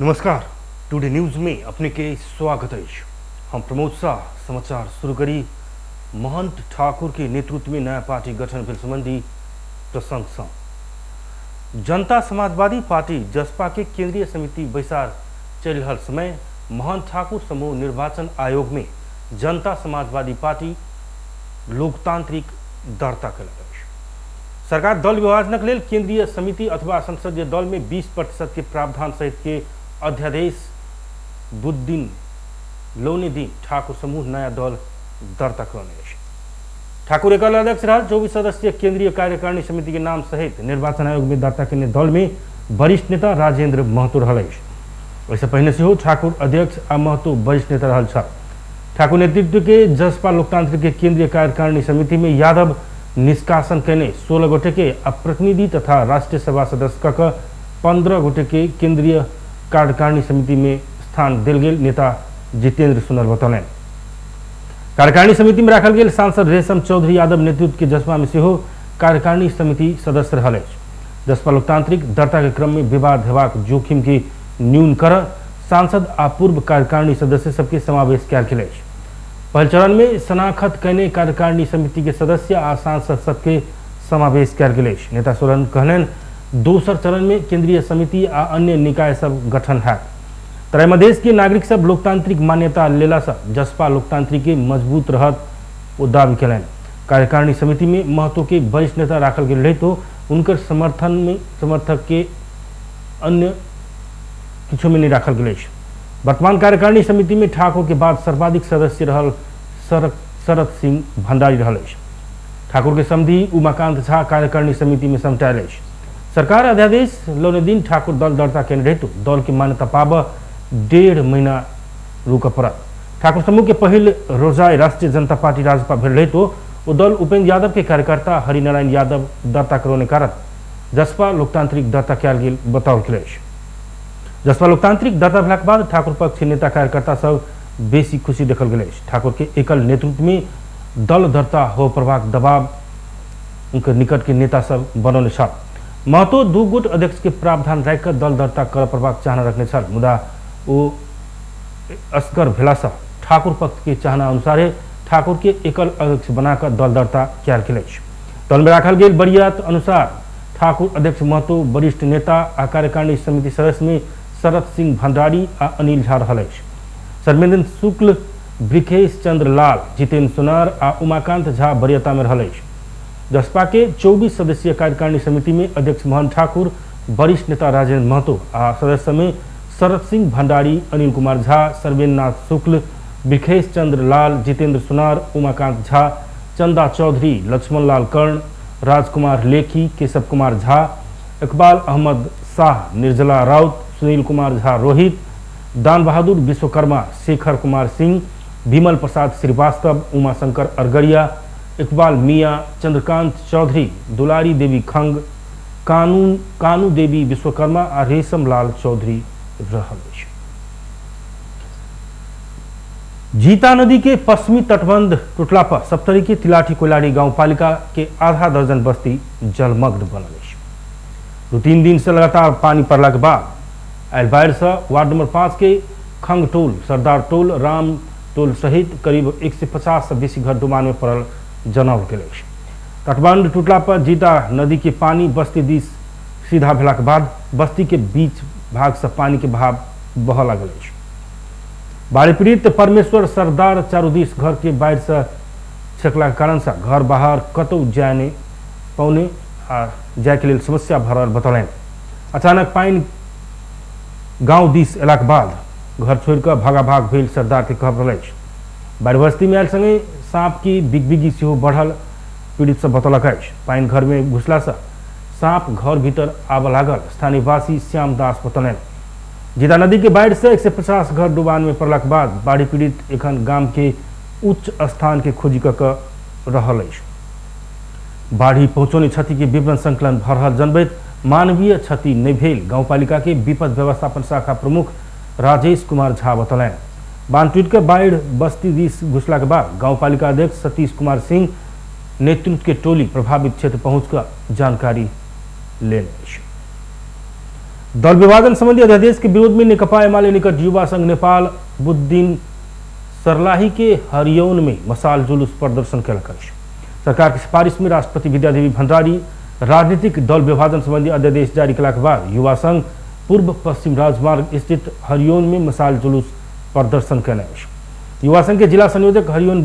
नमस्कार, today news में अपने के स्वागत है। हम प्रमोद शाह समाचार शुरू करी। महंत ठाकुर के नेतृत्व में नया पार्टी गठन भेल संबंधी प्रशंसा। जनता समाजवादी पार्टी जसपा के केंद्रीय समिति बैसार चल रहा समय महंत ठाकुर समूह निर्वाचन आयोग में जनता समाजवादी पार्टी लोकतांत्रिक दर्ता कल। सरकार दल विभाजनक लेल केंद्रीय समिति अथवा संसदीय दल में 20% के प्रावधान सहित के अध्यादेश बुध दिन लौने दिन ठाकुर समूह नया दल दर्ता करने। ठाकुर एकल अध्यक्ष रहा 24 सदस्यीय केंद्रीय कार्यकारिणी समिति के नाम सहित निर्वाचन आयोग में दर्ता करने दल में वरिष्ठ नेता राजेंद्र महतो रहा। वैसे पहले से हो ठाकुर अध्यक्ष आ महतो वरिष्ठ नेता रहा। ठाकुर नेतृत्व के जसपा लोकतांत्रिक के केंद्रीय कार्यकारिणी समिति में यादव निष्कासन करने 16 गोटे के प्रतिनिधि तथा राष्ट्रीय सभा सदस्य का 15 गोटे के केंद्रीय कार्यकारिणी समिति में स्थान दिल गेल नेता जितेंद्र सुनर बतौलन। कार्यकारिणी समिति में रखल गेल सांसद रेशम चौधरी यादव नेतृत्व के जसपा में से हो कार्यकारिणी समिति सदस्य रहा। जसपा लोकतांत्रिक दर्ता के क्रम में विवाद हेबाक जोखिम के न्यून कर सांसद आ पूर्व कार्यकारिणी सदस्य सबके समावेश कयल गेल। पहल चरण में शनाखत करने कार्यकारिणी समिति के सदस्य आ सांसद सबके समावेश कयल गेल। नेता सोरेन कहलन दोसर चरण में केंद्रीय समिति आ अन्य निकाय सब गठन है। तरह मधेश के नागरिक सब लोकतांत्रिक मान्यता लेला से जसपा लोकतांत्रिक के मजबूत रहत वो दावी कलन। कार्यकारिणी समिति में महतो के वरिष्ठ नेता राखल गेल रहे तो उनकर समर्थन में समर्थक के अन्य किछो में नहीं राखल गेल। वर्तमान कार्यकारिणी समिति में ठाकुर के बाद सर्वाधिक सदस्य रहल शरद सिंह भंडारी रहा। ठाकुर के समधी उमाकांत झा कार्यकारिणी समिति में समटायल। सरकार अध्यादेश लौने दिन ठाकुर दल दर्ता केने रहे तो दल की मान्यता पाब 1.5 महीना रुक पड़त। ठाकुर समूह के पहल रोजाई राष्ट्रीय जनता पार्टी राजपा भेल रहे तो वो दल उपेंद्र यादव के कार्यकर्ता हरिनारायण यादव दर्ता करने कारण जसपा लोकतांत्रिक दर्ता कयल गेल बताओल गेल। जसपा लोकतांत्रिक दर्ता भेलाक बाद ठाकुर पक्ष नेता कार्यकर्ता सब बेसी खुशी देखल गेल। ठाकुर के एकल नेतृत्व में दल दर्ता हो प्रभाक दबाव उनके निकट के नेता सब बनौने छल। महतो 2 गुट अध्यक्ष के प्रावधान रखकर दल दर्ता कर प्रभाक चाहना रखने छल, मुदा वो असगर भेला से ठाकुर पक्ष के चाहना अनुसार ठाकुर के एकल अध्यक्ष बनाकर दल दर्ता कयल गेल। दल में राखल गेल वरीयत अनुसार ठाकुर अध्यक्ष महतो वरिष्ठ नेता आ कार्यकारिणी समिति सदस्य में शरद सिंह भंडारी आ अनिल झा रहा। सर्वेन्द्र शुक्ल, ब्रिखेश चंद्र लाल, जितेंद्र सुनार आ उमाकांत झा वरीयता में रहा। जसपा के 24 सदस्यीय कार्यकारिणी समिति में अध्यक्ष मोहन ठाकुर, वरिष्ठ नेता राजेंद्र महतो आ सदस्य में शरद सिंह भंडारी, अनिल कुमार झा, सर्वेन्द्र शुक्ल, ब्रिखेश चंद्र लाल, जितेंद्र सुनार, उमाकांत झा, चंदा चौधरी, लक्ष्मण लाल कर्ण, राजकुमार लेखी, केशव कुमार झा, इकबाल अहमद शाह, निर्जला राउत, सुनील कुमार झा रोहित, दान बहादुर विश्वकर्मा, शेखर कुमार सिंह, विमल प्रसाद श्रीवास्तव, उमाशंकर अरगड़िया, इकबाल मियाँ, चंद्रकांत चौधरी, दुलारी देवी खंग, कानू देवी विश्वकर्मा और रेशम लाल चौधरी रहल। जीता नदी के पश्चिमी तटबंध टूटला पर सप्तरी के तिलाठी कोइलाड़ी गांव पालिका के आधा दर्जन बस्ती जलमग्न बनल। 2-3 दिन से लगातार पानी पड़ला के बाद आयल बाढ़ से वार्ड नंबर 5 के खंग टोल, सरदार टोल, राम टोल सहित करीब 150 से बेसी घर डुबान में पड़ल जनावल गेल। तटबंध टूटला पर जीता नदी के पानी बस्ती दिस सीधा भेला के बाद बस्ती के बीच भाग से पानी के बहाव बह लागल। बाढ़ पीड़ित परमेश्वर सरदार चारूदिस घर के बाढ़ से छकला के कारण से घर बाहर कतौ जाने पौने आ जाय के लिए समस्या भरल बतौलन। अचानक पानी गांव दिस अयला के बाद घर छोड़कर भागाभाग भेल सरदार के खबर रही। बाढ़ बस्ती में आयल संगे सांप की बिगबिगी सेहो बढ़ल पीड़ित सब बतौलक। पानी घर में घुसला से सांप घर भीतर आब लागल स्थानीय वासी श्याम दास बतौलन। जीता नदी के बाढ़ से 150 घर डुबान में पड़ला के बाद बाढ़ पीड़ित एखन गांव के उच्च स्थान के खोजी क रहल। बाढ़ी पहुंचौनी क्षति के विवरण संकलन भ रहल जनबैत मानवीय क्षति नहीं भेल गांवपालिका के विपद व्यवस्थापन शाखा प्रमुख राजेश कुमार झा बतौलन। बांध टूट कर बाढ़ बस्ती दिस घुसला के बाद गांवपालिका अध्यक्ष सतीश कुमार सिंह नेतृत्व के टोली प्रभावित क्षेत्र पहुंचकर जानकारी ले। दल विभाजन संबंधी अध्यादेश के विरोध में नेकपा एमाले निकट युवा संघ नेपाल बुद्धिन सर्लाही के हरियौन में मसाल जुलूस प्रदर्शन कयलक अछि। सरकार की सिफारिश में राष्ट्रपति विद्यादेवी भण्डारी राजनीतिक दल विभाजन संबंधी अध्यादेश जारी कयलाक बाद युवा संघ पूर्व पश्चिम राजमार्ग स्थित हरियौन में मसाल जुलूस प्रदर्शन कयने अछि। युवा संघ के जिला संयोजक हरियौन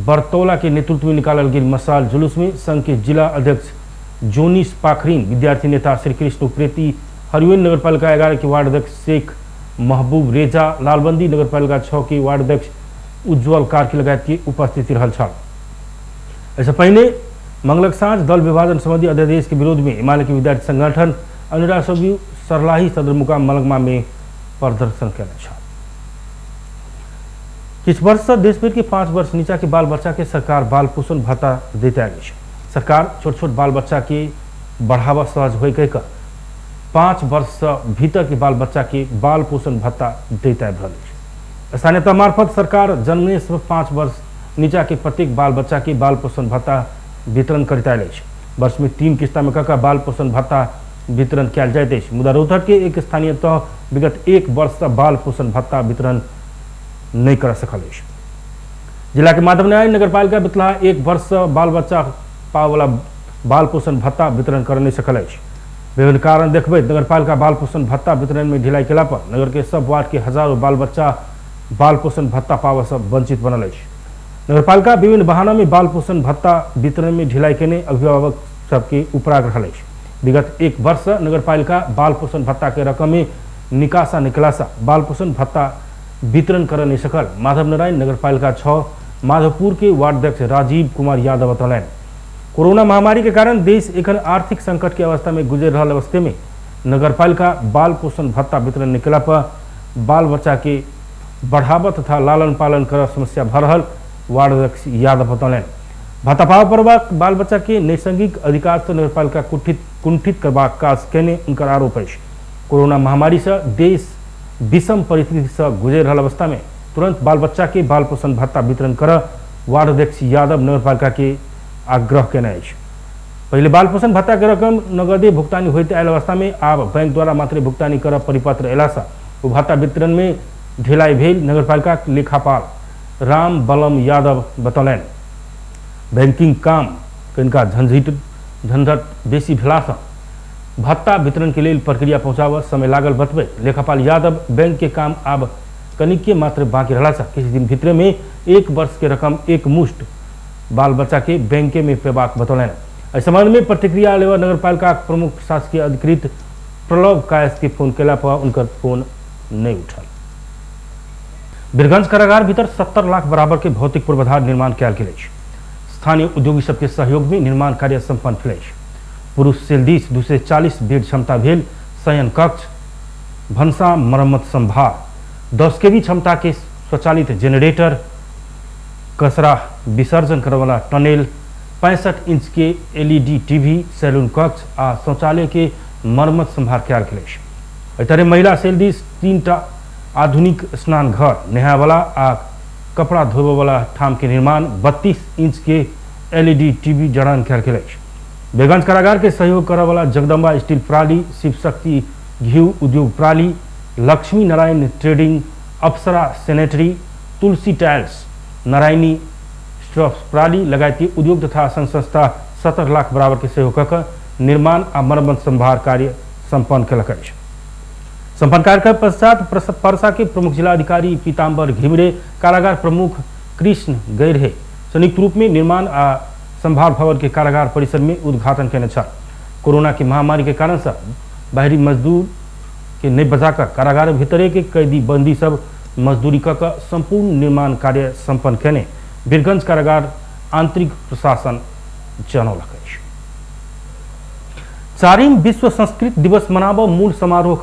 बर्तौला के नेतृत्व में निकालल गेल मसाल जुलूस में संघ के जिला अध्यक्ष जोनिस पाखरीन, विद्यार्थी नेता श्री कृष्ण उप्रेती, हरियौन नगरपालिका 11 के वार्ड अध्यक्ष शेख महबूब रेजा, लालबंदी नगरपालिका 6 के वार्ड अध्यक्ष उज्जवल कार्की लगायत की उपस्थिति रहल छल। ऐसे पहले मंगलक साँझ दल विभाजन संबंधी अध्यादेश के विरोध में एमाले के विद्यार्थी संगठन अनुराग सभी सर्लाही सदरमुकाम मलंगमा में प्रदर्शन कयने छल। किछु वर्ष से देशभर के 5 वर्ष नीचा के बाल बच्चा के सरकार बाल पोषण भत्ता देते आगे है। सरकार छोट छोट बाल बच्चा के बढ़ावा सहज हो कह 5 वर्ष से भीतर के बाल बच्चा के बाल पोषण भत्ता देते आबि रहल अछि। स्थानीयता मार्फत सरकार जन्मने से 5 वर्ष नीचा के प्रत्येक बाल बच्चा के बाल पोषण भत्ता वितरण करैत आयल अछि। वर्ष में 3 किस्ता में कऽ बाल पोषण भत्ता वितरण कयल जाइत अछि। मुदा रोहतक के एक स्थानीय तह विगत 1 वर्ष से बाल पोषण भत्ता वितरण नहीं कर सकल अछि। जिला के माधवनारायण नगरपालिका बितला 1 वर्ष से बाल बच्चा पावला बाल पोषण भत्ता वितरण कर नहीं सकल अछि। विभिन्न कारण देखबैत नगरपालिका बाल पोषण भत्ता वितरण में ढिलाई केला पर नगर के सब वार्ड के हजारों बाल बच्चा बाल पोषण भत्ता पावऽ से वंचित बनल अछि। नगरपालिका विभिन्न बहाना में बाल पोषण भत्ता वितरण में ढिलाई केने अभिभावक सबके उपराग रहल अछि। विगत 1 वर्ष से नगरपालिका बाल पोषण भत्ता के रकम में निकासा निकलासा बाल पोषण भत्ता वितरण कर नहीं सकल। माधवनारायण नगरपालिका 6 माधवपुर के वार्ड अध्यक्ष राजीव कुमार यादव बतौलन, कोरोना महामारी के कारण देश एखन आर्थिक संकट के अवस्था में गुजर रहा अवस्थे में नगरपालिका बाल पोषण भत्ता वितरण निकला पर बाल बच्चा के बढ़ावा तथा लालन पालन कर समस्या भर रहल वार्ड अध्यक्ष यादव बतौलन। भत्ता पाव पर बाल बच्चा के नैसर्गिक अधिकार से नगरपालिका कुंठित करबाक काज केने उनकर आरोप अछि। कोरोना महामारी से देश विषम परिस्थिति से गुजर रहा अवस्था में तुरंत बाल बच्चा के बाल पोषण भत्ता वितरण कर वार्ड अध्यक्ष यादव नगरपालिका के आग्रह केने अछि। पहले बाल पोषण भत्ता के रकम नगदे भुगतानी होते आयल अवस्था में आब बैंक द्वारा मात्र भुगतानी कर परिपत्र अयला से ओ भत्ता वितरण में ढिलाई भेल नगरपालिका लेखापाल राम बलम यादव बतौलन। बैंकिंग काम कनिका झंझट बेसी भेला से भत्ता वितरण के लिए प्रक्रिया पहुंचाव समय लागल बतबे लेखापाल यादव बैंक के काम आब कनिके मात्र बाकी रहला से किसी दिन भीतर में 1 वर्ष के रकम एक मुश्त बाल बच्चा के बैंक में पेबाक बतौलन। इस संबंध में प्रतिक्रिया लेवा नगरपालिका प्रमुख शासकीय अधिकृत प्रलव कायस के फोन केला पर उनकर फोन नहीं उठल। बीरगंज कारागार भीतर 70 लाख बराबर के भौतिक पूर्वाधार निर्माण कयल गेल अछि। स्थानीय उद्योगी सबके सहयोग में निर्माण कार्य संपन्न भेल अछि। पुरुष सेल दिस 240 बेड क्षमता भेल शयन कक्ष, भंसा मरम्मत संभार, 10 केवी क्षमता के स्वचालित जेनरेटर, कचरा विसर्जन करे वाला टनेल, 65 इंच के LED टीवी, सैलून कक्ष आ शौचालय के मरम्मत संभार कयल गेल अछि। एहि तरह महिला सेल दिस 3टा आधुनिक स्नान घर, नहाय वाला आ कपड़ा धोबे वाला ठाम के निर्माण, 32 इंच के LED टीवी जड़ान कयल गेल अछि। बीरगंज कारागार के सहयोग करे वाला जगदम्बा स्टील प्रणाली, शिव शक्ति घी उद्योग प्रणाली, लक्ष्मी नारायण ट्रेडिंग, अप्सरा सैनिटरी, तुलसी टाइल्स, नारायणी स्ट्रफ प्रणाली लगायत के उद्योग तथा संघ संस्था 70 लाख बराबर के सहयोग कर निर्माण आ मरम्मत संभार कार्य संपन्न कयलक अछि। संपन्न कार्य के पश्चात परसा के प्रमुख जिलाधिकारी पीताम्बर घिमरे, कारागार प्रमुख कृष्ण गैरहे संयुक्त रूप में निर्माण आ संभार भवन के कारागार परिसर में उद्घाटन केने छल। कोरोना की महामारी के कारण से बाहरी मजदूर के नहीं बचाकर कारागार भीतरे के कैदी बंदी सब मजदूरी कर संपूर्ण निर्माण कार्य संपन्न केने बीरगंज कारागार आंतरिक प्रशासन जनौलक अछि। 4वीं विश्व संस्कृत दिवस मनाबऽ मूल समारोह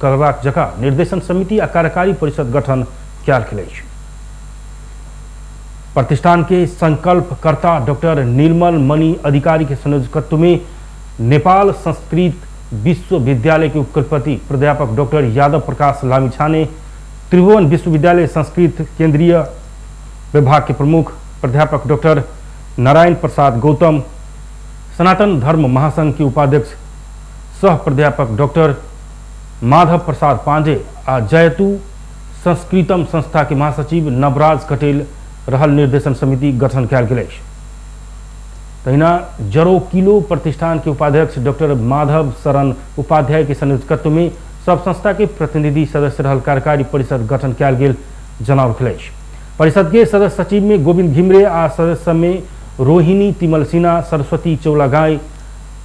करबाक जगह निर्देशन समिति आ कार्यकारी परिषद गठन कयल गेल अछि। प्रतिष्ठान के संकल्पकर्ता डॉक्टर निर्मल मणि अधिकारी के संयोजकत्व में नेपाल संस्कृत विश्वविद्यालय के उपकुलपति प्राध्यापक डॉक्टर यादव प्रकाश लामिछाने, त्रिभुवन विश्वविद्यालय संस्कृत केंद्रीय विभाग के प्रमुख प्राध्यापक डॉक्टर नारायण प्रसाद गौतम, सनातन धर्म महासंघ के उपाध्यक्ष सह प्राध्यापक डॉक्टर माधव प्रसाद पांडे आ जयतु संस्कृतम संस्था के महासचिव नवराज कटेल रहल निर्देशन समिति गठन कयल गेल अछि। तहिना जरो किलो प्रतिष्ठान के उपाध्यक्ष डॉक्टर माधव शरण उपाध्याय के संयोजकत्व में सब संस्था के प्रतिनिधि सदस्य रहल कार्यकारी परिषद गठन कयल गेल जनाओल गेल अछि। परिषद के सदस्य सचिव में गोविंद घिमरे आ सदस्य में रोहिणी तिमल सिन्हा, सरस्वती चौलागाई,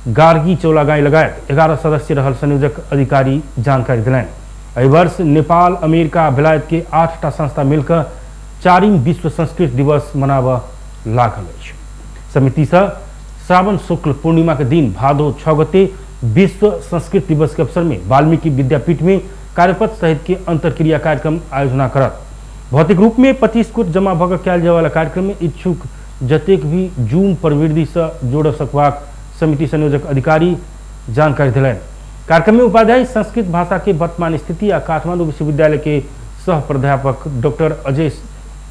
गार्गी चौलागाई लगायत 11 सदस्य रहल संयोजक अधिकारी जानकारी दिलैन। एहि वर्ष नेपाल, अमेरिका, बेलायत के 8टा संस्था मिलकर 4वीं विश्व संस्कृत दिवस मनाबऽ लागल अछि। समिति से श्रावण शुक्ल पूर्णिमा के दिन भादो 6 गते विश्व संस्कृत दिवस के अवसर में वाल्मीकि विद्यापीठ में कार्यपत्र सहित के अंतरक्रिया कार्यक्रम आयोजना करत। भौतिक रूप में 25 फुट जमा भऽ कऽ कयल जाय वाला कार्यक्रम में इच्छुक जतेक भी जूम प्रविधि से जोड़ सकबाक समिति संयोजक अधिकारी जानकारी दिलैन। कार्यक्रम में उपाध्याय संस्कृत भाषा के वर्तमान स्थिति आ काठमांडू विश्वविद्यालय के सह प्राध्यापक डॉक्टर अजय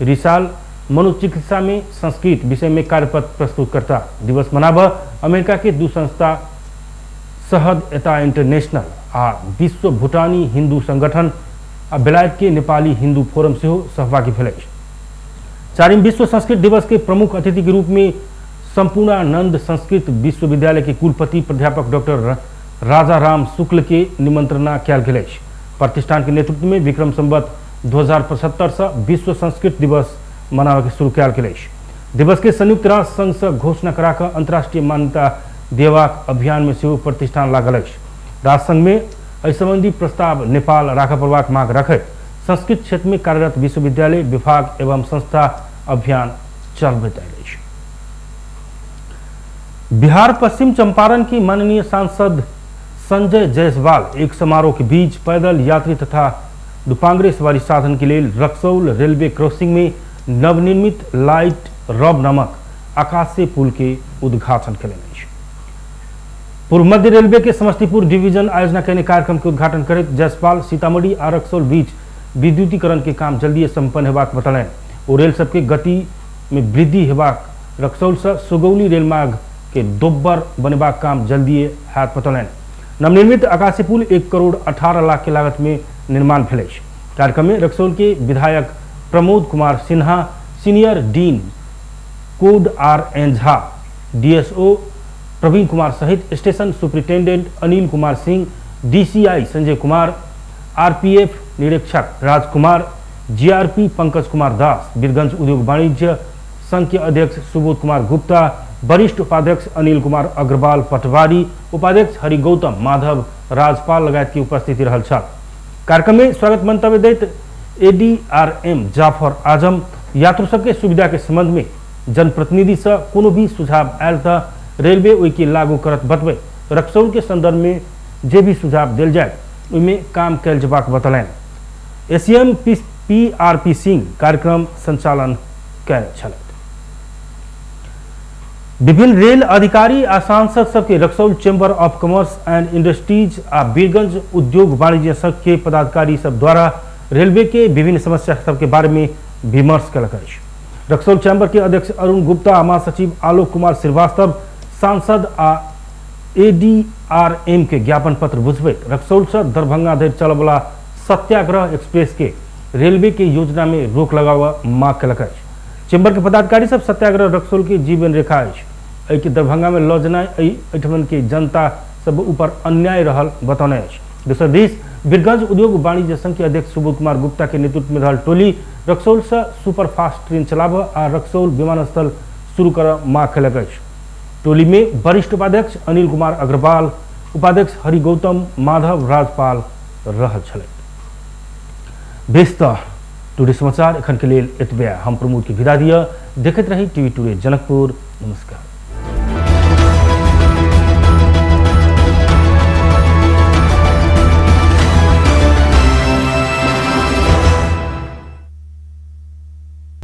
रिसाल मनोचिकित्सा में संस्कृत विषय में कार्यपत्र प्रस्तुत करता। दिवस मनाबऽ अमेरिका के 2 संस्था सहद एता इंटरनेशनल आ विश्व भूटानी हिंदू संगठन आ बेलायत के नेपाली हिंदू फोरम से सहभागी भेल अछि। 4वीं विश्व संस्कृत दिवस के प्रमुख अतिथि के रूप में संपूर्णानंद संस्कृत विश्वविद्यालय के कुलपति प्राध्यापक डॉक्टर राजा राम शुक्ल के निमंत्रणा कयल गेल अछि। प्रतिष्ठान के नेतृत्व में विक्रम संवत 2075 से विश्व संस्कृत दिवस मनावे के शुरू कयल गेल अछि। दिवस के संयुक्त राष्ट्र संघ से घोषणा कराकर अंतर्राष्ट्रीय मान्यता देवाक अभियान में सेहो प्रतिष्ठान लागल अछि। राष्ट्र संघ में एहि संबंधी प्रस्ताव नेपाल राखऽ पड़बाक मांग रखैत संस्कृत क्षेत्र में कार्यरत विश्वविद्यालय, विभाग एवं संस्था अभियान चलबैत आयल अछि। बिहार पश्चिम चंपारण की माननीय सांसद संजय जायसवाल एक समारोह के बीच पैदल यात्री तथा दुपांगरे सवारी साधन के लिए रक्सौल रेलवे क्रॉसिंग में नवनिर्मित लाइट रब नामक आकाशीय पुल के उद्घाटन कयलनि अछि। पूर्व मध्य रेलवे के समस्तीपुर डिवीजन आयोजना कयने कार्यक्रम के उद्घाटन करैत जायसवाल सीतामढ़ी आ रक्सौल बीच विद्युतीकरण के काम जल्दी संपन्न हेबाक बतौलनि। ओ रेल सबके गति में वृद्धि हेबाक, रक्सौल से सुगौली रेलमार्ग के दोब्बर बनेबाक काम जल्दी हाथ बतौलनि। नवनिर्मित आकाशीय पुल 1 करोड़ 18 लाख के लागत में निर्माण भेल अछि। कार्यक्रम में रक्सौल के विधायक Pramod Kumar Sinha, senior dean code RN Jha, DSO प्रवीण कुमार सहित station superintendent Anil Kumar Singh, DCI Sanjay Kumar, RPF निरीक्षक राजकुमार, GRP पंकज कुमार दास, बीरगंज उद्योग वाणिज्य संघ के अध्यक्ष सुबोध कुमार गुप्ता, वरिष्ठ उपाध्यक्ष अनिल कुमार अग्रवाल पटवारी, उपाध्यक्ष हरि गौतम माधव राजपाल लगायत की उपस्थिति रहल छल। कार्यक्रम में स्वागत मंतव्य दैत ADRM जाफर आजम यात्रु सबके सुविधा के संबंध में जनप्रतिनिधि से कोनो भी सुझाव आयल तो रेलवे ओहि के लागू करत बतबे रक्सौल के संदर्भ में जे भी सुझाव दिल जाए उनमें काम कयल जबाक बतौलनि। ACM PRP सिंह कार्यक्रम संचालन कयने छलथि। विभिन्न रेल अधिकारी आ सांसद सबके Raxaul chamber of commerce and industries आ बीरगंज उद्योग वाणिज्य संघ के पदाधिकारी सब द्वारा रेलवे के विभिन्न समस्या सबके बारे में विमर्श कयलक अछि। रक्सौल चैम्बर के अध्यक्ष अरुण गुप्ता, महासचिव आलोक कुमार श्रीवास्तव, सांसद आ ADRM के ज्ञापन पत्र बुझबैत रक्सौल से दरभंगा धरि चलय वाला सत्याग्रह एक्सप्रेस के रेलवे के योजना में रोक लगाबऽ मांग कयलक अछि। चैम्बर के पदाधिकारी सब सत्याग्रह रक्सौल के जीवन रेखा अछि। एहि के दरभंगा में लऽ जेनाइ एहिठमन के जनता सब ऊपर अन्याय रहल बतौने अछि। दोसर दिस बीरगंज उद्योग वाणिज्य संघ के अध्यक्ष सुबोध कुमार गुप्ता के नेतृत्व में रहल टोली रक्सौल से सुपरफास्ट ट्रेन चलाबऽ आ रक्सौल विमानस्थल शुरू करऽ मांग कयलक अछि। टोली में वरिष्ठ उपाध्यक्ष अनिल कुमार अग्रवाल, उपाध्यक्ष हरि गौतम माधव राजपाल रहल छलथि। बेस्त टुडे समाचार एखन के लेल एतबे। हम प्रमोद के विदा दिअ। देखैत रही टीवी टुडे जनकपुर। नमस्कार।